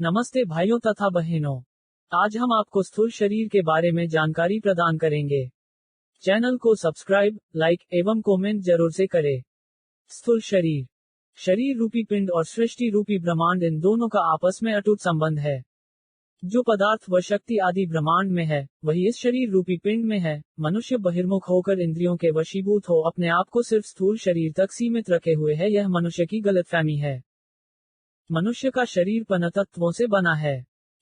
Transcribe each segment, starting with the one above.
नमस्ते भाइयों तथा बहनों। आज हम आपको स्थूल शरीर के बारे में जानकारी प्रदान करेंगे। चैनल को सब्सक्राइब, लाइक एवं कमेंट जरूर से करें। स्थूल शरीर, शरीर रूपी पिंड और सृष्टि रूपी ब्रह्मांड, इन दोनों का आपस में अटूट संबंध है। जो पदार्थ व शक्ति आदि ब्रह्मांड में है, वही इस शरीर रूपी पिंड में है। मनुष्य बहिर्मुख होकर इंद्रियों के वशीभूत हो अपने आप को सिर्फ स्थूल शरीर तक सीमित रखे हुए है। यह मनुष्य की गलतफहमी है। मनुष्य का शरीर पंचतत्वों से बना है।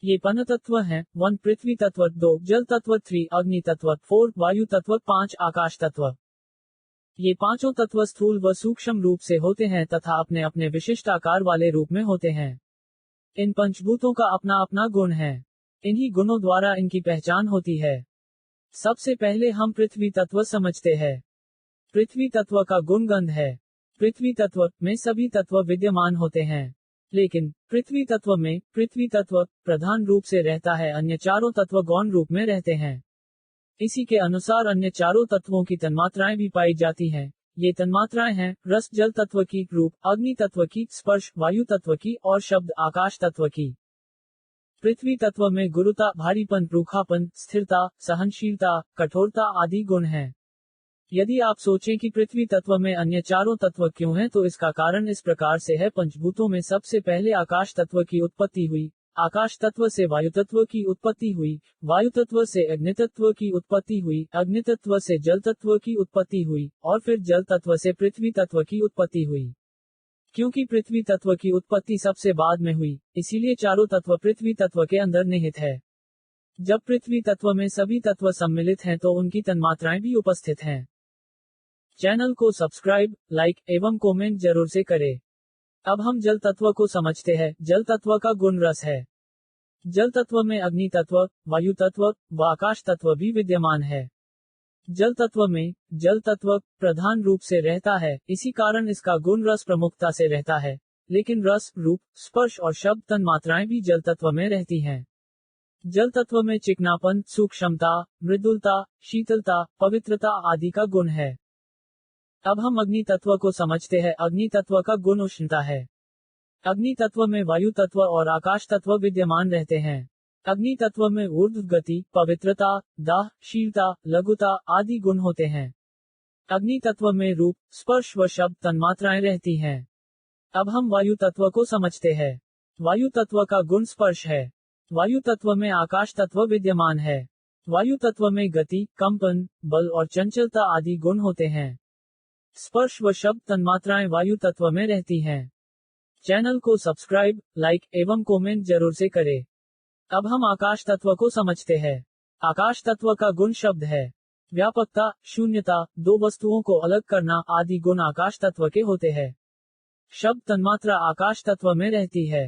ये पंचतत्व हैं 1 पृथ्वी तत्व, 2 जल तत्व, 3 अग्नि तत्व, 4 वायु तत्व, 5 आकाश तत्व। ये पांचों तत्व स्थूल व सूक्ष्म रूप से होते हैं तथा अपने अपने विशिष्ट आकार वाले रूप में होते हैं। इन पंचभूतों का अपना अपना गुण है। इन्हीं गुणों द्वारा इनकी पहचान होती है। सबसे पहले हम पृथ्वी तत्व समझते हैं। पृथ्वी तत्व का गुण गंध है। पृथ्वी तत्व में सभी तत्व विद्यमान होते हैं, लेकिन पृथ्वी तत्व में पृथ्वी तत्व प्रधान रूप से रहता है, अन्य चारों तत्व गौण रूप में रहते हैं। इसी के अनुसार अन्य चारों तत्वों की तन्मात्राएं भी पाई जाती हैं। ये तन्मात्राएं हैं रस जल तत्व की, रूप अग्नि तत्व की, स्पर्श वायु तत्व की और शब्द आकाश तत्व की। पृथ्वी तत्व में गुरुता, भारीपन, रूखापन, स्थिरता, सहनशीलता, कठोरता आदि गुण हैं। यदि आप सोचें कि पृथ्वी तत्व में अन्य चारों तत्व क्यों हैं, तो इसका कारण इस प्रकार से है। पंचभूतों में सबसे पहले आकाश तत्व की उत्पत्ति हुई। आकाश तत्व से वायु तत्व की उत्पत्ति हुई। वायु तत्व से अग्नि तत्व की उत्पत्ति हुई। अग्नि तत्व से जल तत्व की उत्पत्ति हुई और फिर जल तत्व से पृथ्वी तत्व की उत्पत्ति हुई। क्योंकि पृथ्वी तत्व की उत्पत्ति सबसे बाद में हुई, इसीलिए चारों तत्व पृथ्वी तत्व के अंदर निहित है। जब पृथ्वी तत्व में सभी तत्व सम्मिलित हैं तो उनकी तन्मात्राएं भी उपस्थित हैं। चैनल को सब्सक्राइब, लाइक एवं कमेंट जरूर से करें। अब हम जल तत्व को समझते हैं। जल तत्व का गुण रस है। जल तत्व में अग्नि तत्व, वायु तत्व व आकाश तत्व भी विद्यमान है। जल तत्व में जल तत्व प्रधान रूप से रहता है, इसी कारण इसका गुण रस प्रमुखता से रहता है। लेकिन रस, रूप, स्पर्श और शब्द तन्मात्राएं भी जल तत्व में रहती हैं। जल तत्व में चिकनापन, सूक्ष्मता, मृदुलता, शीतलता, पवित्रता आदि का गुण है। अब हम अग्नि तत्व को समझते हैं। अग्नि तत्व का गुण उष्णता है। अग्नि तत्व में वायु तत्व और आकाश तत्व विद्यमान रहते हैं। अग्नि तत्व में ऊर्ध्व गति, पवित्रता, दाह, शीलता, लघुता आदि गुण होते हैं। अग्नि तत्व में रूप, स्पर्श व शब्द तन्मात्राएं रहती हैं। अब हम वायु तत्व को समझते हैं। वायु तत्व का गुण स्पर्श है। वायु तत्व में आकाश तत्व विद्यमान है। वायु तत्व में गति, कंपन, बल और चंचलता आदि गुण होते हैं। स्पर्श व शब्द तन्मात्राएं वायु तत्व में रहती हैं। चैनल को सब्सक्राइब, लाइक एवं कमेंट जरूर से करें। अब हम आकाश तत्व को समझते हैं। आकाश तत्व का गुण शब्द है। व्यापकता, शून्यता, दो वस्तुओं को अलग करना आदि गुण आकाश तत्व के होते हैं। शब्द तन्मात्रा आकाश तत्व में रहती है।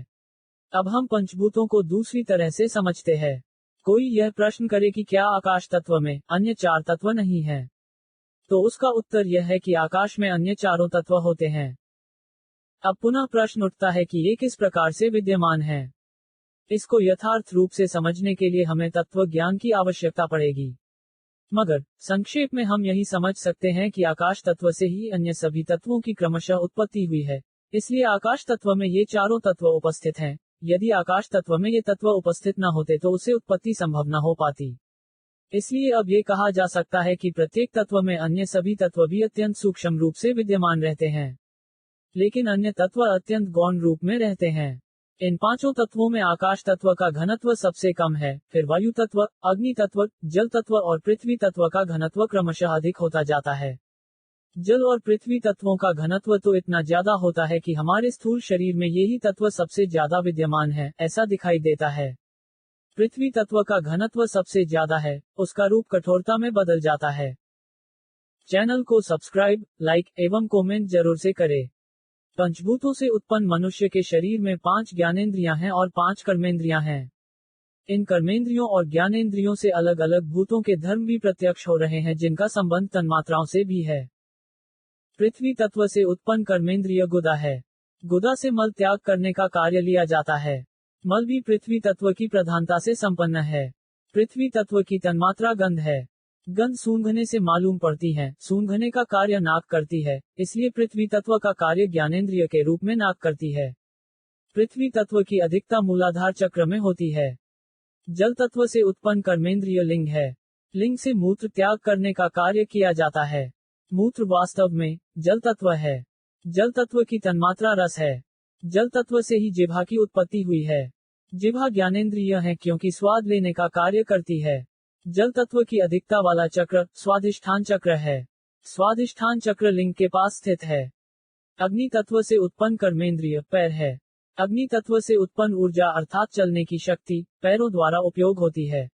अब हम पंचभूतों को दूसरी तरह से समझते हैं। कोई यह प्रश्न करे कि क्या आकाश तत्व में अन्य चार तत्व नहीं है, तो उसका उत्तर यह है कि आकाश में अन्य चारों तत्व होते हैं। अब पुनः प्रश्न उठता है कि ये किस प्रकार से विद्यमान है। इसको यथार्थ रूप से समझने के लिए हमें तत्व ज्ञान की आवश्यकता पड़ेगी। मगर संक्षेप में हम यही समझ सकते हैं कि आकाश तत्व से ही अन्य सभी तत्वों की क्रमशः उत्पत्ति हुई है। इसलिए आकाश तत्व में ये चारों तत्व उपस्थित हैं। यदि आकाश तत्व में ये तत्व उपस्थित न होते तो उसे उत्पत्ति संभव न हो पाती। इसलिए अब ये कहा जा सकता है कि प्रत्येक तत्व में अन्य सभी तत्व भी अत्यंत सूक्ष्म रूप से विद्यमान रहते हैं, लेकिन अन्य तत्व अत्यंत गौण रूप में रहते हैं। इन पांचों तत्वों में आकाश तत्व का घनत्व सबसे कम है, फिर वायु तत्व, अग्नि तत्व, जल तत्व और पृथ्वी तत्व का घनत्व क्रमशः अधिक होता जाता है। जल और पृथ्वी तत्वों का घनत्व तो इतना ज्यादा होता है कि हमारे स्थूल शरीर में यही तत्व सबसे ज्यादा विद्यमान है, ऐसा दिखाई देता है। पृथ्वी तत्व का घनत्व सबसे ज्यादा है, उसका रूप कठोरता में बदल जाता है। चैनल को सब्सक्राइब, लाइक एवं कमेंट जरूर से करें। पंचभूतों से उत्पन्न मनुष्य के शरीर में 5 ज्ञानेंद्रियां हैं और 5 कर्मेंद्रियां हैं। इन कर्मेंद्रियों और ज्ञानेंद्रियों से अलग अलग भूतों के धर्म भी प्रत्यक्ष हो रहे हैं, जिनका संबंध तन्मात्राओं से भी है। पृथ्वी तत्व से उत्पन्न कर्मेंद्रिय गुदा है। गुदा से मल त्याग करने का कार्य लिया जाता है। मल भी पृथ्वी तत्व की प्रधानता से संपन्न है। पृथ्वी तत्व की तन्मात्रा गंध है। गंध सूंघने से मालूम पड़ती है। सूंघने का कार्य नाक करती है, इसलिए पृथ्वी तत्व का कार्य ज्ञानेंद्रिय के रूप में नाक करती है। पृथ्वी तत्व की अधिकता मूलाधार चक्र में होती है। जल तत्व से उत्पन्न कर्मेंद्रिय लिंग है। लिंग से मूत्र त्याग करने का कार्य किया जाता है। मूत्र वास्तव में जल तत्व है। जल तत्व की तन्मात्रा रस है। जल तत्व से ही जिह्वा की उत्पत्ति हुई है। जिह्वा ज्ञानेंद्रिय है क्योंकि स्वाद लेने का कार्य करती है। जल तत्व की अधिकता वाला चक्र स्वादिष्ठान चक्र है। स्वादिष्ठान चक्र लिंग के पास स्थित है। अग्नि तत्व से उत्पन्न कर्मेंद्रिय पैर है। अग्नि तत्व से उत्पन्न ऊर्जा अर्थात चलने की शक्ति पैरों द्वारा उपयोग होती है।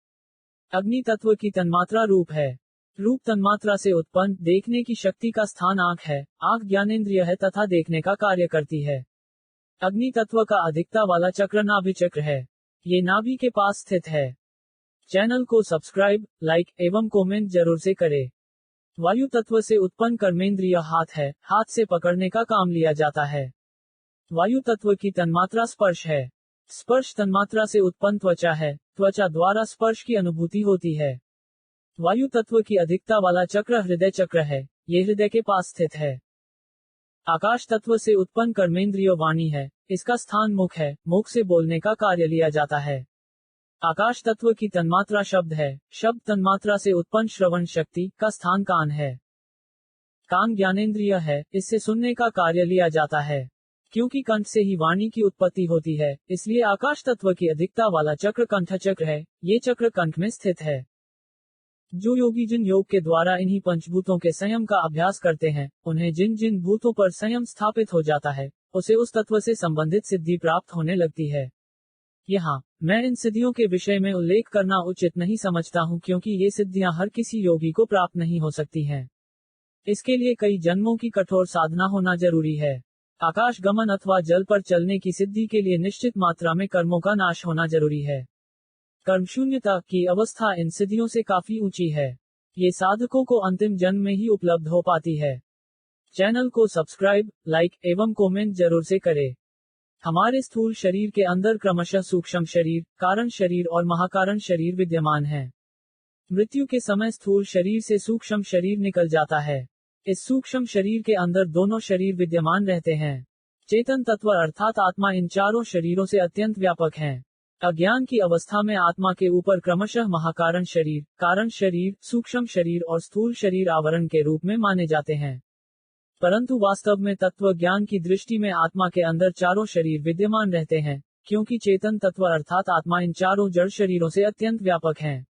अग्नि तत्व की तन्मात्रा रूप है। रूप तन्मात्रा से उत्पन्न देखने की शक्ति का स्थान आंख है। आंख ज्ञानेंद्रिय है तथा देखने का कार्य करती है। अग्नि तत्व का अधिकता वाला चक्र नाभि चक्र है। ये नाभि के पास स्थित है। चैनल को सब्सक्राइब, लाइक एवं कमेंट जरूर से करें। वायु तत्व से उत्पन्न कर्मेंद्रिय हाथ है। हाथ से पकड़ने का काम लिया जाता है। वायु तत्व की तन्मात्रा स्पर्श है। स्पर्श तन्मात्रा से उत्पन्न त्वचा है। त्वचा द्वारा स्पर्श की अनुभूति होती है। वायु तत्व की अधिकता वाला चक्र हृदय चक्र है। ये हृदय के पास स्थित है। आकाश तत्व से उत्पन्न कर्मेंद्रिय वाणी है। इसका स्थान मुख है। मुख से बोलने का कार्य लिया जाता है। आकाश तत्व की तन्मात्रा शब्द है। शब्द तन्मात्रा से उत्पन्न श्रवण शक्ति का स्थान कान है। कान ज्ञानेंद्रिय है। इससे सुनने का कार्य लिया जाता है। क्योंकि कंठ से ही वाणी की उत्पत्ति होती है, इसलिए आकाश तत्व की अधिकता वाला चक्र कंठ चक्र है। ये चक्र कंठ में स्थित है। जो योगी जिन योग के द्वारा इन्हीं पंचभूतों के संयम का अभ्यास करते हैं, उन्हें जिन जिन भूतों पर संयम स्थापित हो जाता है, उसे उस तत्व से संबंधित सिद्धि प्राप्त होने लगती है। यहाँ मैं इन सिद्धियों के विषय में उल्लेख करना उचित नहीं समझता हूँ, क्योंकि ये सिद्धियां हर किसी योगी को प्राप्त नहीं हो सकती हैं। इसके लिए कई जन्मों की कठोर साधना होना जरूरी है। आकाश गमन अथवा जल पर चलने की सिद्धि के लिए निश्चित मात्रा में कर्मों का नाश होना जरूरी है। कर्मशून्यता की अवस्था इन सिद्धियों से काफी ऊंची है। ये साधकों को अंतिम जन्म में ही उपलब्ध हो पाती है। चैनल को सब्सक्राइब, लाइक एवं कमेंट जरूर से करें। हमारे स्थूल शरीर के अंदर क्रमशः सूक्ष्म शरीर, कारण शरीर और महाकारण शरीर विद्यमान है। मृत्यु के समय स्थूल शरीर से सूक्ष्म शरीर निकल जाता है। इस सूक्ष्म शरीर के अंदर दोनों शरीर विद्यमान रहते हैं। चेतन तत्व अर्थात आत्मा इन चारों शरीरों से अत्यंत व्यापक है। अज्ञान की अवस्था में आत्मा के ऊपर क्रमशः महाकारण शरीर, कारण शरीर, सूक्ष्म शरीर और स्थूल शरीर आवरण के रूप में माने जाते हैं। परंतु वास्तव में तत्व ज्ञान की दृष्टि में आत्मा के अंदर चारों शरीर विद्यमान रहते हैं, क्योंकि चेतन तत्व अर्थात आत्मा इन चारों जड़ शरीरों से अत्यंत व्यापक है।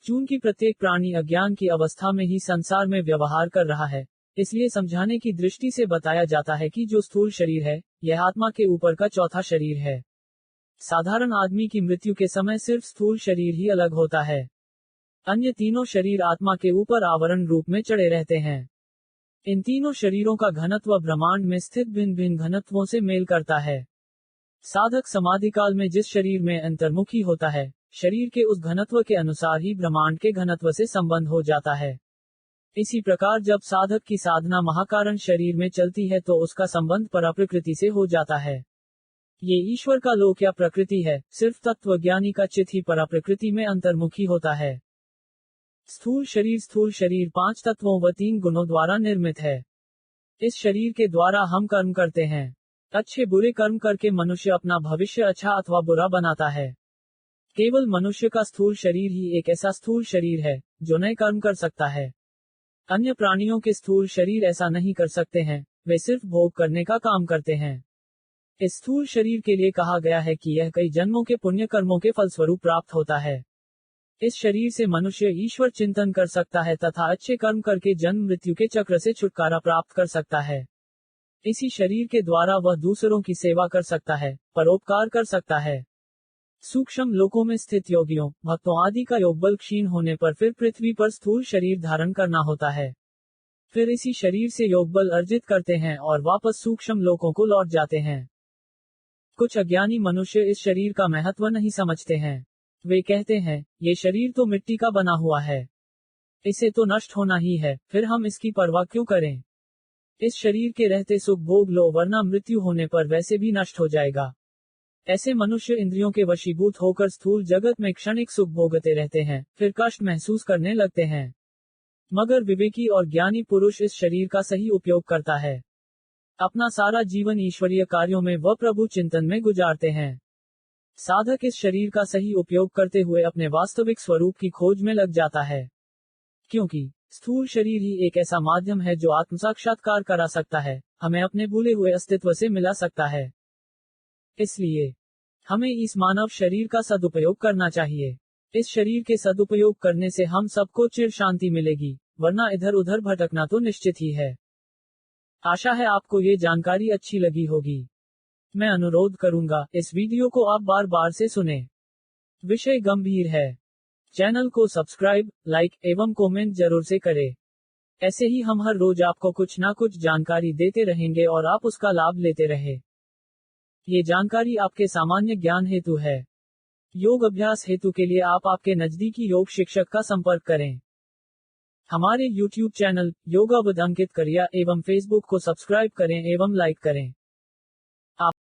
चूंकि प्रत्येक प्राणी अज्ञान की अवस्था में ही संसार में व्यवहार कर रहा है, इसलिए समझाने की दृष्टि से बताया जाता है कि जो स्थूल शरीर है, यह आत्मा के ऊपर का चौथा शरीर है। साधारण आदमी की मृत्यु के समय सिर्फ स्थूल शरीर ही अलग होता है। अन्य तीनों शरीर आत्मा के ऊपर आवरण रूप में चढ़े रहते हैं। इन तीनों शरीरों का घनत्व ब्रह्मांड में स्थित भिन्न भिन्न घनत्वों से मेल करता है। साधक समाधि काल में जिस शरीर में अंतर्मुखी होता है, शरीर के उस घनत्व के अनुसार ही ब्रह्मांड के घनत्व से संबंध हो जाता है। इसी प्रकार जब साधक की साधना महाकारण शरीर में चलती है तो उसका संबंध पराप्रकृति से हो जाता है। ये ईश्वर का लोक या प्रकृति है, सिर्फ तत्वज्ञानी का चित्त ही पराप्रकृति में अंतर्मुखी होता है। स्थूल शरीर 5 तत्वों व 3 गुणों द्वारा निर्मित है। इस शरीर के द्वारा हम कर्म करते हैं। अच्छे बुरे कर्म करके मनुष्य अपना भविष्य अच्छा अथवा बुरा बनाता है। केवल मनुष्य का स्थूल शरीर ही एक ऐसा स्थूल शरीर है जो नए कर्म कर सकता है। अन्य प्राणियों के स्थूल शरीर ऐसा नहीं कर सकते हैं, वे सिर्फ भोग करने का काम करते हैं। इस स्थूल शरीर के लिए कहा गया है कि यह कई जन्मों के पुण्य कर्मों के फलस्वरूप प्राप्त होता है। इस शरीर से मनुष्य ईश्वर चिंतन कर सकता है तथा अच्छे कर्म करके जन्म मृत्यु के चक्र से छुटकारा प्राप्त कर सकता है। इसी शरीर के द्वारा वह दूसरों की सेवा कर सकता है, परोपकार कर सकता है। सूक्ष्म लोकों में स्थित योगियों, भक्तों आदि का योगबल क्षीण होने पर फिर पृथ्वी पर स्थूल शरीर धारण करना होता है। फिर इसी शरीर से योगबल अर्जित करते हैं और वापस सूक्ष्म लोकों को लौट जाते हैं। कुछ अज्ञानी मनुष्य इस शरीर का महत्व नहीं समझते हैं। वे कहते हैं, ये शरीर तो मिट्टी का बना हुआ है, इसे तो नष्ट होना ही है, फिर हम इसकी परवाह क्यों करें। इस शरीर के रहते सुख भोग लो, वरना मृत्यु होने पर वैसे भी नष्ट हो जाएगा। ऐसे मनुष्य इंद्रियों के वशीभूत होकर स्थूल जगत में क्षणिक सुख भोगते रहते हैं, फिर कष्ट महसूस करने लगते हैं। मगर विवेकी और ज्ञानी पुरुष इस शरीर का सही उपयोग करता है। अपना सारा जीवन ईश्वरीय कार्यों में व प्रभु चिंतन में गुजारते हैं। साधक इस शरीर का सही उपयोग करते हुए अपने वास्तविक स्वरूप की खोज में लग जाता है, क्योंकि स्थूल शरीर ही एक ऐसा माध्यम है जो आत्म साक्षात्कार करा सकता है, हमें अपने भूले हुए अस्तित्व से मिला सकता है। इसलिए हमें इस मानव शरीर का सदुपयोग करना चाहिए। इस शरीर के सदुपयोग करने से हम सबको चिर शांति मिलेगी, वरना इधर उधर भटकना तो निश्चित ही है। आशा है आपको ये जानकारी अच्छी लगी होगी। मैं अनुरोध करूंगा, इस वीडियो को आप बार बार से सुने। विषय गंभीर है। चैनल को सब्सक्राइब, लाइक एवं कमेंट जरूर से करें। ऐसे ही हम हर रोज आपको कुछ ना कुछ जानकारी देते रहेंगे और आप उसका लाभ लेते रहे। ये जानकारी आपके सामान्य ज्ञान हेतु है। योग अभ्यास हेतु के लिए आप आपके नजदीकी योग शिक्षक का संपर्क करें। हमारे YouTube चैनल योगा विद अंकित करिया एवं Facebook को सब्सक्राइब करें एवं लाइक करें।